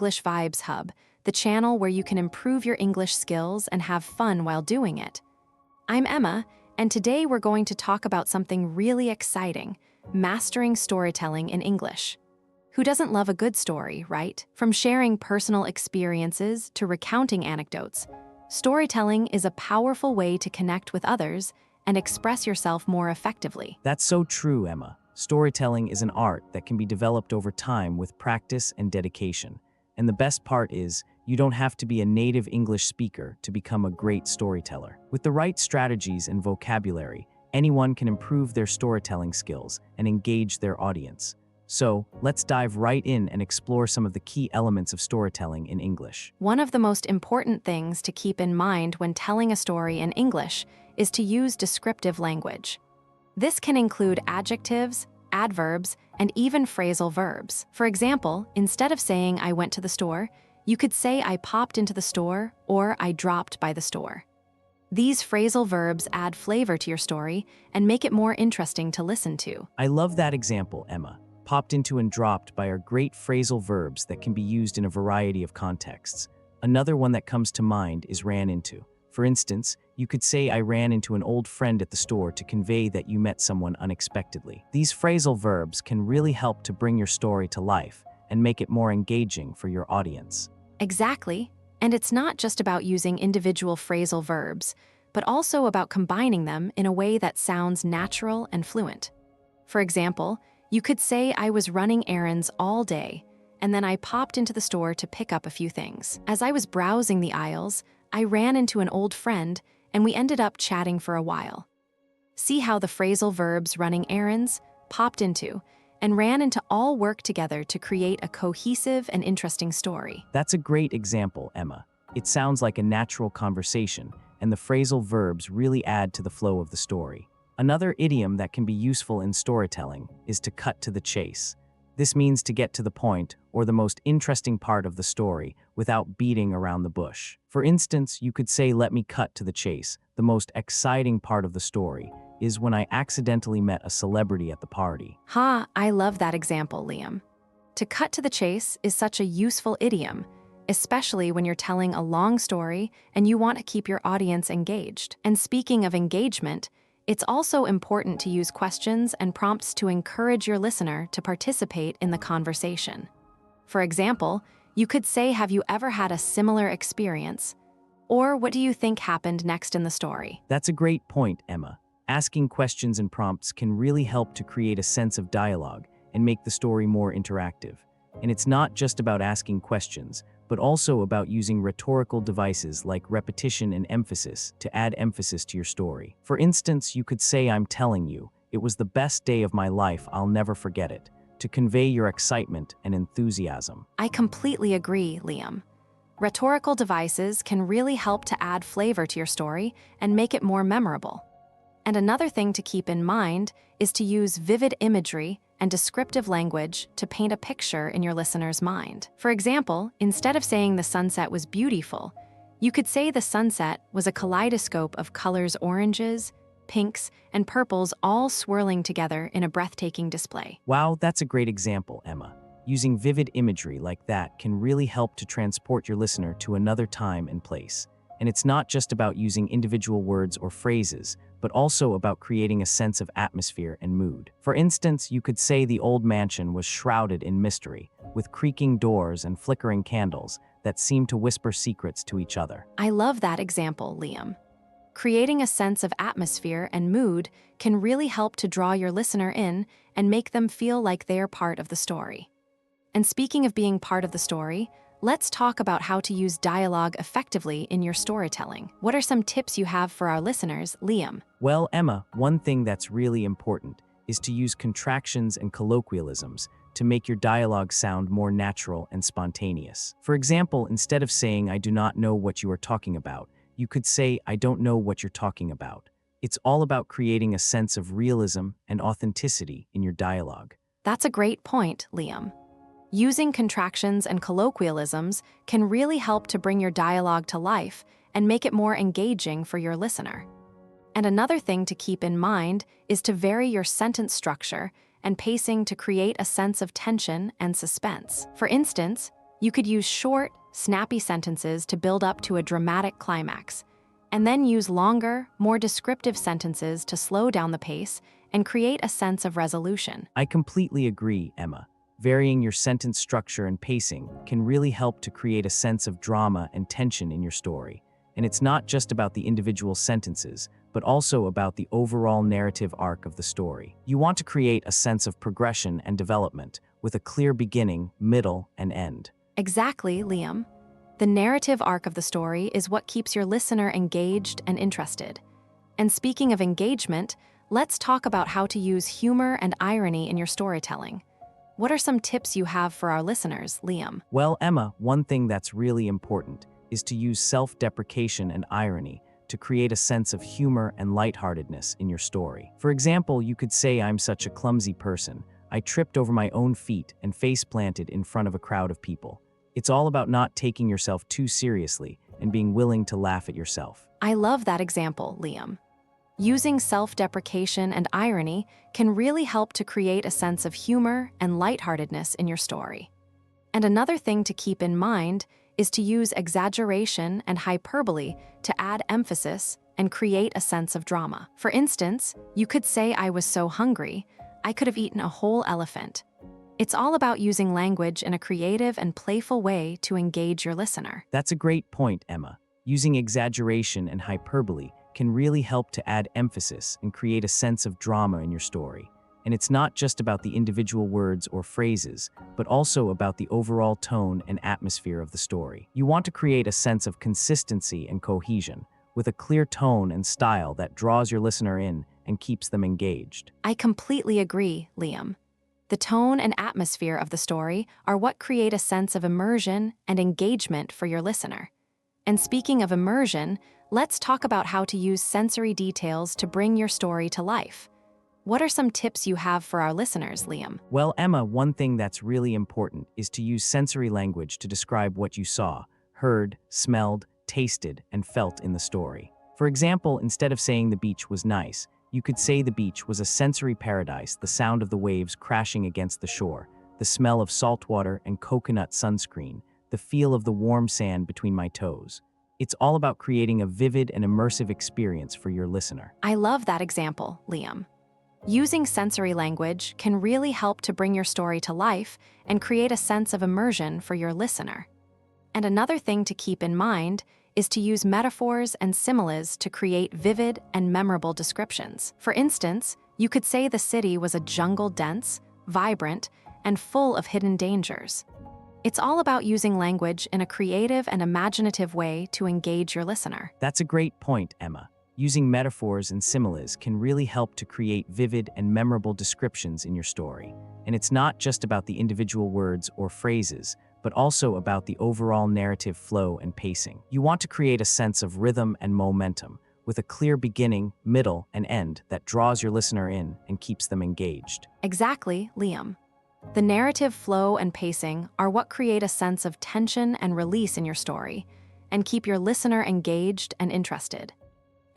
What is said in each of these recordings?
English Vibes Hub, the channel where you can improve your English skills and have fun while doing it. I'm Emma, and today we're going to talk about something really exciting: mastering storytelling in English. Who doesn't love a good story, right? From sharing personal experiences to recounting anecdotes, storytelling is a powerful way to connect with others and express yourself more effectively. That's so true, Emma. Storytelling is an art that can be developed over time with practice and dedication. And the best part is, you don't have to be a native English speaker to become a great storyteller. With the right strategies and vocabulary, anyone can improve their storytelling skills and engage their audience. So, let's dive right in and explore some of the key elements of storytelling in English. One of the most important things to keep in mind when telling a story in English is to use descriptive language. This can include adjectives, adverbs, and even phrasal verbs. For example, instead of saying "I went to the store," you could say "I popped into the store" or "I dropped by the store." These phrasal verbs add flavor to your story and make it more interesting to listen to. I love that example, Emma. Popped into and dropped by are great phrasal verbs that can be used in a variety of contexts. Another one that comes to mind is ran into. For instance, you could say "I ran into an old friend at the store" to convey that you met someone unexpectedly. These phrasal verbs can really help to bring your story to life and make it more engaging for your audience. Exactly. And it's not just about using individual phrasal verbs, but also about combining them in a way that sounds natural and fluent. For example, you could say "I was running errands all day, and then I popped into the store to pick up a few things. As I was browsing the aisles, I ran into an old friend, and we ended up chatting for a while." See how the phrasal verbs "running errands," "popped into," and "ran into" all work together to create a cohesive and interesting story. That's a great example, Emma. It sounds like a natural conversation, and the phrasal verbs really add to the flow of the story. Another idiom that can be useful in storytelling is to cut to the chase. This means to get to the point or the most interesting part of the story without beating around the bush. For instance, you could say "Let me cut to the chase. The most exciting part of the story is when I accidentally met a celebrity at the party." I love that example, Liam. To cut to the chase is such a useful idiom, especially when you're telling a long story and you want to keep your audience engaged. And speaking of engagement, it's also important to use questions and prompts to encourage your listener to participate in the conversation. For example, you could say "Have you ever had a similar experience?" or "What do you think happened next in the story?" That's a great point, Emma. Asking questions and prompts can really help to create a sense of dialogue and make the story more interactive. And it's not just about asking questions, but also about using rhetorical devices like repetition and emphasis to add emphasis to your story. For instance, you could say "I'm telling you, it was the best day of my life, I'll never forget it," to convey your excitement and enthusiasm. I completely agree, Liam. Rhetorical devices can really help to add flavor to your story and make it more memorable. And another thing to keep in mind is to use vivid imagery and descriptive language to paint a picture in your listener's mind. For example, instead of saying "The sunset was beautiful," you could say "The sunset was a kaleidoscope of colors: oranges, pinks, and purples all swirling together in a breathtaking display." Wow, that's a great example, Emma. Using vivid imagery like that can really help to transport your listener to another time and place. And it's not just about using individual words or phrases, but also about creating a sense of atmosphere and mood. For instance, you could say the old mansion was shrouded in mystery, with creaking doors and flickering candles that seemed to whisper secrets to each other. I love that example, Liam. Creating a sense of atmosphere and mood can really help to draw your listener in and make them feel like they're part of the story. And speaking of being part of the story, let's talk about how to use dialogue effectively in your storytelling. What are some tips you have for our listeners, Liam? Well, Emma, one thing that's really important is to use contractions and colloquialisms to make your dialogue sound more natural and spontaneous. For example, instead of saying "I do not know what you are talking about," you could say "I don't know what you're talking about." It's all about creating a sense of realism and authenticity in your dialogue. That's a great point, Liam. Using contractions and colloquialisms can really help to bring your dialogue to life and make it more engaging for your listener. And another thing to keep in mind is to vary your sentence structure and pacing to create a sense of tension and suspense. For instance, You could use short, snappy sentences to build up to a dramatic climax, and then use longer, more descriptive sentences to slow down the pace and create a sense of resolution. I completely agree, Emma. Varying your sentence structure and pacing can really help to create a sense of drama and tension in your story. And it's not just about the individual sentences, but also about the overall narrative arc of the story. You want to create a sense of progression and development, with a clear beginning, middle, and end. Exactly, Liam. The narrative arc of the story is what keeps your listener engaged and interested. And speaking of engagement, let's talk about how to use humor and irony in your storytelling. What are some tips you have for our listeners, Liam? Well, Emma, one thing that's really important is to use self-deprecation and irony to create a sense of humor and lightheartedness in your story. For example, you could say, "I'm such a clumsy person. I tripped over my own feet and face-planted in front of a crowd of people." It's all about not taking yourself too seriously and being willing to laugh at yourself. I love that example, Liam. Using self-deprecation and irony can really help to create a sense of humor and lightheartedness in your story. And another thing to keep in mind is to use exaggeration and hyperbole to add emphasis and create a sense of drama. For instance, you could say, "I was so hungry, I could have eaten a whole elephant." It's all about using language in a creative and playful way to engage your listener. That's a great point, Emma. Using exaggeration and hyperbole can really help to add emphasis and create a sense of drama in your story. And it's not just about the individual words or phrases, but also about the overall tone and atmosphere of the story. You want to create a sense of consistency and cohesion, with a clear tone and style that draws your listener in and keeps them engaged. I completely agree, Liam. The tone and atmosphere of the story are what create a sense of immersion and engagement for your listener. And speaking of immersion, let's talk about how to use sensory details to bring your story to life. What are some tips you have for our listeners, Liam? Well, Emma, one thing that's really important is to use sensory language to describe what you saw, heard, smelled, tasted, and felt in the story. For example, instead of saying the beach was nice, you could say the beach was a sensory paradise, the sound of the waves crashing against the shore, the smell of salt water and coconut sunscreen, the feel of the warm sand between my toes. It's all about creating a vivid and immersive experience for your listener. I love that example, Liam. Using sensory language can really help to bring your story to life and create a sense of immersion for your listener. And another thing to keep in mind is to use metaphors and similes to create vivid and memorable descriptions. For instance, you could say the city was a jungle dense, vibrant, and full of hidden dangers. It's all about using language in a creative and imaginative way to engage your listener. That's a great point, Emma. Using metaphors and similes can really help to create vivid and memorable descriptions in your story. And it's not just about the individual words or phrases, but also about the overall narrative flow and pacing. You want to create a sense of rhythm and momentum, with a clear beginning, middle, and end that draws your listener in and keeps them engaged. Exactly, Liam. The narrative flow and pacing are what create a sense of tension and release in your story, and keep your listener engaged and interested.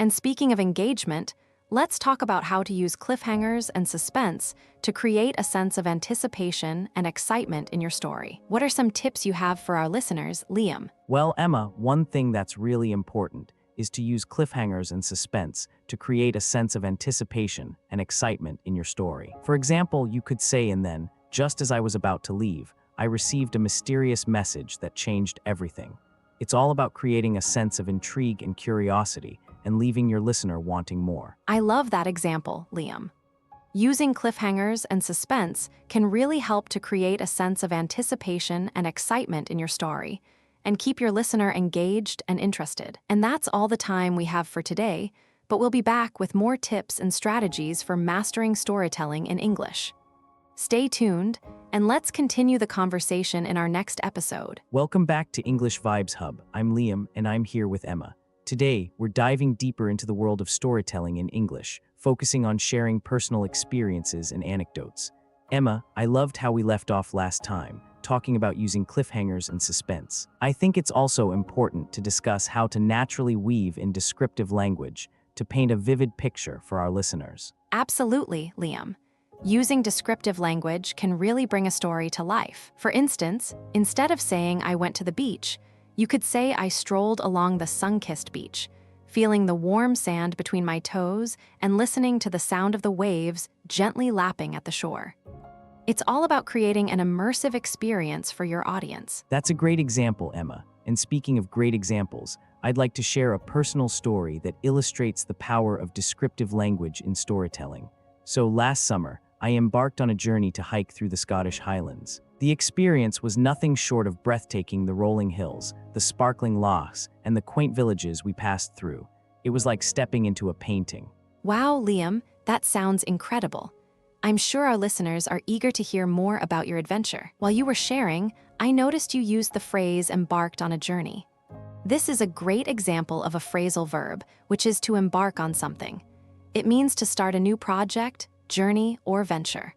And speaking of engagement, let's talk about how to use cliffhangers and suspense to create a sense of anticipation and excitement in your story. What are some tips you have for our listeners, Liam? Well, Emma, one thing that's really important is to use cliffhangers and suspense to create a sense of anticipation and excitement in your story. For example, you could say, "And then, just as I was about to leave, I received a mysterious message that changed everything." It's all about creating a sense of intrigue and curiosity and leaving your listener wanting more. I love that example, Liam. Using cliffhangers and suspense can really help to create a sense of anticipation and excitement in your story, and keep your listener engaged and interested. And that's all the time we have for today, but we'll be back with more tips and strategies for mastering storytelling in English. Stay tuned, and let's continue the conversation in our next episode. Welcome back to English Vibes Hub. I'm Liam, and I'm here with Emma. Today, we're diving deeper into the world of storytelling in English, focusing on sharing personal experiences and anecdotes. Emma, I loved how we left off last time, talking about using cliffhangers and suspense. I think it's also important to discuss how to naturally weave in descriptive language to paint a vivid picture for our listeners. Absolutely, Liam. Using descriptive language can really bring a story to life. For instance, instead of saying I went to the beach, you could say I strolled along the sun-kissed beach, feeling the warm sand between my toes and listening to the sound of the waves gently lapping at the shore. It's all about creating an immersive experience for your audience. That's a great example, Emma. And speaking of great examples, I'd like to share a personal story that illustrates the power of descriptive language in storytelling. So last summer, I embarked on a journey to hike through the Scottish Highlands. The experience was nothing short of breathtaking: the rolling hills, the sparkling lochs, and the quaint villages we passed through. It was like stepping into a painting. Wow, Liam, that sounds incredible. I'm sure our listeners are eager to hear more about your adventure. While you were sharing, I noticed you used the phrase embarked on a journey. This is a great example of a phrasal verb, which is to embark on something. It means to start a new project, journey, or venture.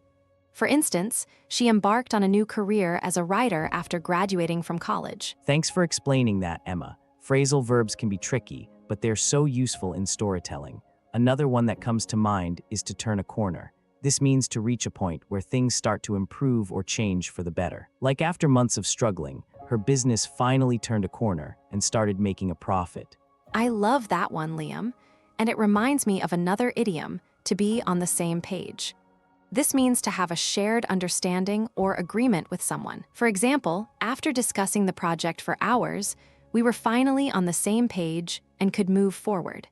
For instance, she embarked on a new career as a writer after graduating from college. Thanks for explaining that, Emma. Phrasal verbs can be tricky, but they're so useful in storytelling. Another one that comes to mind is to turn a corner. This means to reach a point where things start to improve or change for the better. Like after months of struggling, her business finally turned a corner and started making a profit. I love that one, Liam, and it reminds me of another idiom, to be on the same page. This means to have a shared understanding or agreement with someone. For example, after discussing the project for hours, we were finally on the same page and could move forward.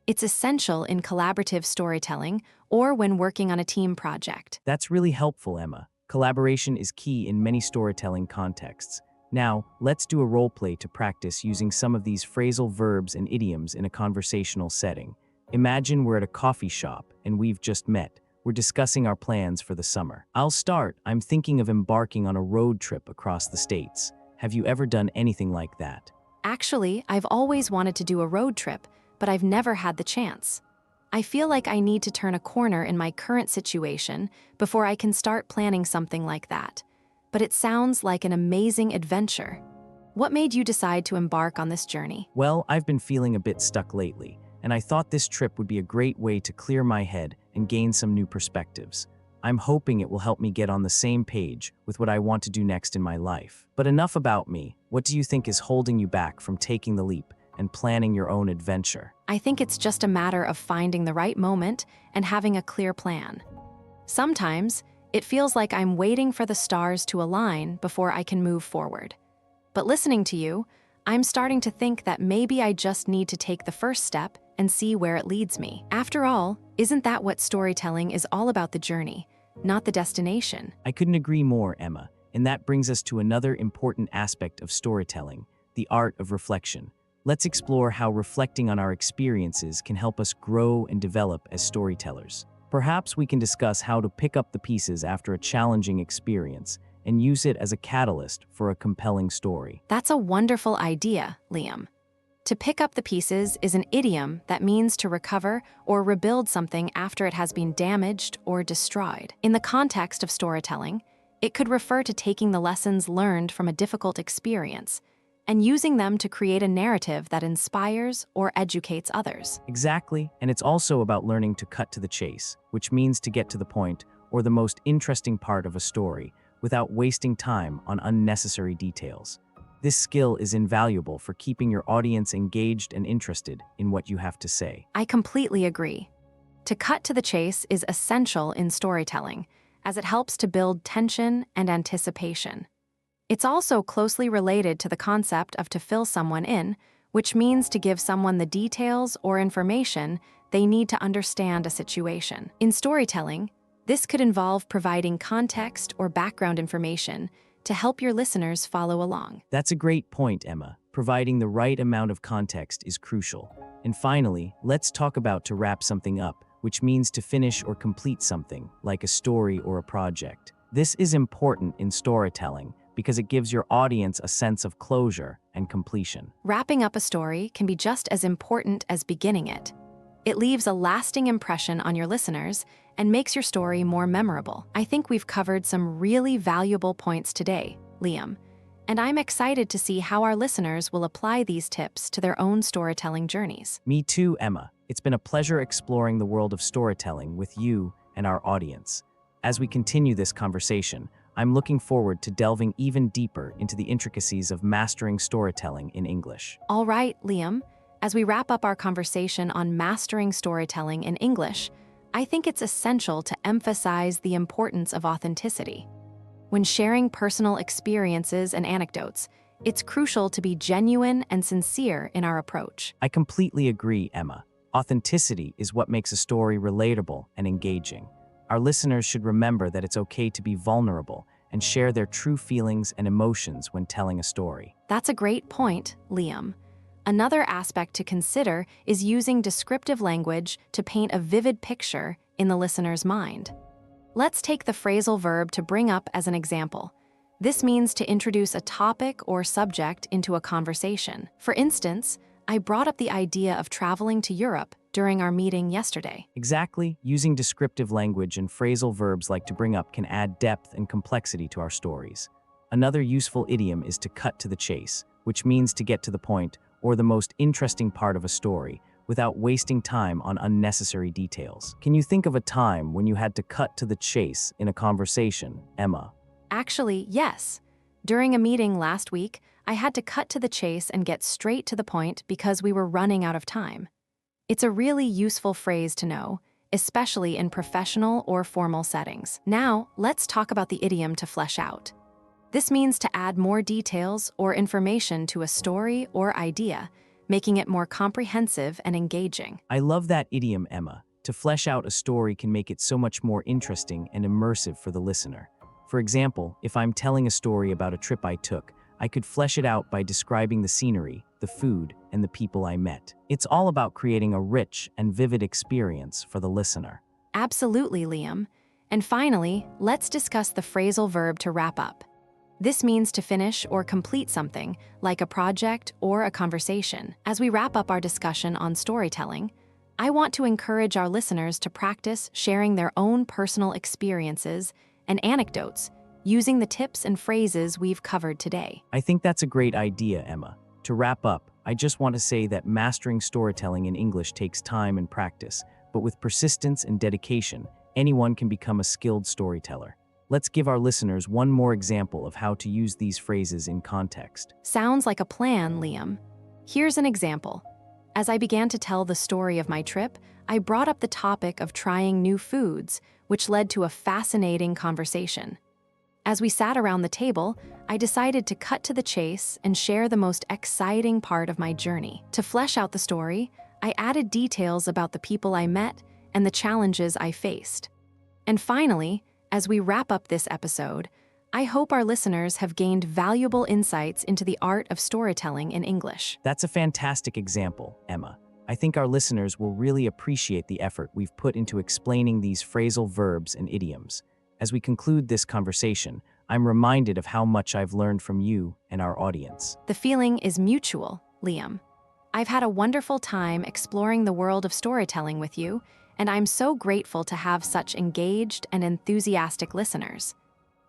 It's essential in collaborative storytelling or when working on a team project. That's really helpful, Emma. Collaboration is key in many storytelling contexts. Now, let's do a role play to practice using some of these phrasal verbs and idioms in a conversational setting. Imagine we're at a coffee shop and we've just met. We're discussing our plans for the summer. I'll start. I'm thinking of embarking on a road trip across the states. Have you ever done anything like that? Actually, I've always wanted to do a road trip, but I've never had the chance. I feel like I need to turn a corner in my current situation before I can start planning something like that. But it sounds like an amazing adventure. What made you decide to embark on this journey? Well, I've been feeling a bit stuck lately, and I thought this trip would be a great way to clear my head and gain some new perspectives. I'm hoping it will help me get on the same page with what I want to do next in my life. But enough about me. What do you think is holding you back from taking the leap and planning your own adventure? I think it's just a matter of finding the right moment and having a clear plan. Sometimes, it feels like I'm waiting for the stars to align before I can move forward. But listening to you, I'm starting to think that maybe I just need to take the first step and see where it leads me. After all, isn't that what storytelling is all about: the journey, not the destination? I couldn't agree more, Emma. And that brings us to another important aspect of storytelling, the art of reflection. Let's explore how reflecting on our experiences can help us grow and develop as storytellers. Perhaps we can discuss how to pick up the pieces after a challenging experience and use it as a catalyst for a compelling story. That's a wonderful idea, Liam. To pick up the pieces is an idiom that means to recover or rebuild something after it has been damaged or destroyed. In the context of storytelling, it could refer to taking the lessons learned from a difficult experience and using them to create a narrative that inspires or educates others. Exactly, and it's also about learning to cut to the chase, which means to get to the point or the most interesting part of a story without wasting time on unnecessary details. This skill is invaluable for keeping your audience engaged and interested in what you have to say. I completely agree. To cut to the chase is essential in storytelling, as it helps to build tension and anticipation. It's also closely related to the concept of to fill someone in, which means to give someone the details or information they need to understand a situation. In storytelling, this could involve providing context or background information to help your listeners follow along. That's a great point, Emma. Providing the right amount of context is crucial. And finally, let's talk about to wrap something up, which means to finish or complete something, like a story or a project. This is important in storytelling because it gives your audience a sense of closure and completion. Wrapping up a story can be just as important as beginning it. It leaves a lasting impression on your listeners and makes your story more memorable. I think we've covered some really valuable points today, Liam, and I'm excited to see how our listeners will apply these tips to their own storytelling journeys. Me too, Emma. It's been a pleasure exploring the world of storytelling with you and our audience. As we continue this conversation, I'm looking forward to delving even deeper into the intricacies of mastering storytelling in English. All right, Liam, as we wrap up our conversation on mastering storytelling in English, I think it's essential to emphasize the importance of authenticity. When sharing personal experiences and anecdotes, it's crucial to be genuine and sincere in our approach. I completely agree, Emma. Authenticity is what makes a story relatable and engaging. Our listeners should remember that it's okay to be vulnerable and share their true feelings and emotions when telling a story. That's a great point, Liam. Another aspect to consider is using descriptive language to paint a vivid picture in the listener's mind. Let's take the phrasal verb to bring up as an example. This means to introduce a topic or subject into a conversation. For instance, I brought up the idea of traveling to Europe during our meeting yesterday. Exactly, using descriptive language and phrasal verbs like to bring up can add depth and complexity to our stories. Another useful idiom is to cut to the chase, which means to get to the point or the most interesting part of a story without wasting time on unnecessary details. Can you think of a time when you had to cut to the chase in a conversation, Emma? Actually, yes. During a meeting last week, I had to cut to the chase and get straight to the point because we were running out of time. It's a really useful phrase to know, especially in professional or formal settings. Now, let's talk about the idiom to flesh out. This means to add more details or information to a story or idea, making it more comprehensive and engaging. I love that idiom, Emma. To flesh out a story can make it so much more interesting and immersive for the listener. For example, if I'm telling a story about a trip I took, I could flesh it out by describing the scenery, the food, and the people I met. It's all about creating a rich and vivid experience for the listener. Absolutely, Liam. And finally, let's discuss the phrasal verb to wrap up. This means to finish or complete something, like a project or a conversation. As we wrap up our discussion on storytelling, I want to encourage our listeners to practice sharing their own personal experiences and anecdotes using the tips and phrases we've covered today. I think that's a great idea, Emma. To wrap up, I just want to say that mastering storytelling in English takes time and practice, but with persistence and dedication, anyone can become a skilled storyteller. Let's give our listeners one more example of how to use these phrases in context. Sounds like a plan, Liam. Here's an example. As I began to tell the story of my trip, I brought up the topic of trying new foods, which led to a fascinating conversation. As we sat around the table, I decided to cut to the chase and share the most exciting part of my journey. To flesh out the story, I added details about the people I met and the challenges I faced. And finally, as we wrap up this episode, I hope our listeners have gained valuable insights into the art of storytelling in English. That's a fantastic example, Emma. I think our listeners will really appreciate the effort we've put into explaining these phrasal verbs and idioms. As we conclude this conversation, I'm reminded of how much I've learned from you and our audience. The feeling is mutual, Liam. I've had a wonderful time exploring the world of storytelling with you, and I'm so grateful to have such engaged and enthusiastic listeners.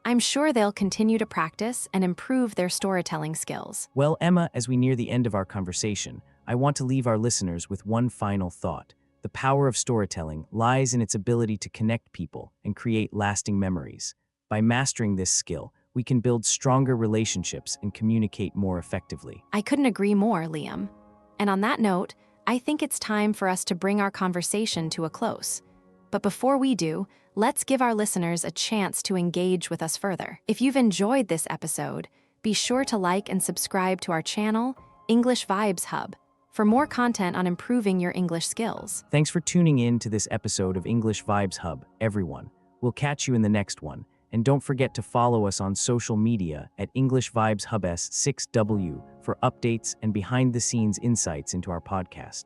I'm sure they'll continue to practice and improve their storytelling skills. Well, Emma, as we near the end of our conversation, I want to leave our listeners with one final thought. The power of storytelling lies in its ability to connect people and create lasting memories. By mastering this skill, we can build stronger relationships and communicate more effectively. I couldn't agree more, Liam. And on that note, I think it's time for us to bring our conversation to a close. But before we do, let's give our listeners a chance to engage with us further. If you've enjoyed this episode, be sure to like and subscribe to our channel, English Vibes Hub, for more content on improving your English skills. Thanks for tuning in to this episode of English Vibes Hub, everyone. We'll catch you in the next one. And don't forget to follow us on social media at English Vibes Hub S6W for updates and behind-the-scenes insights into our podcast.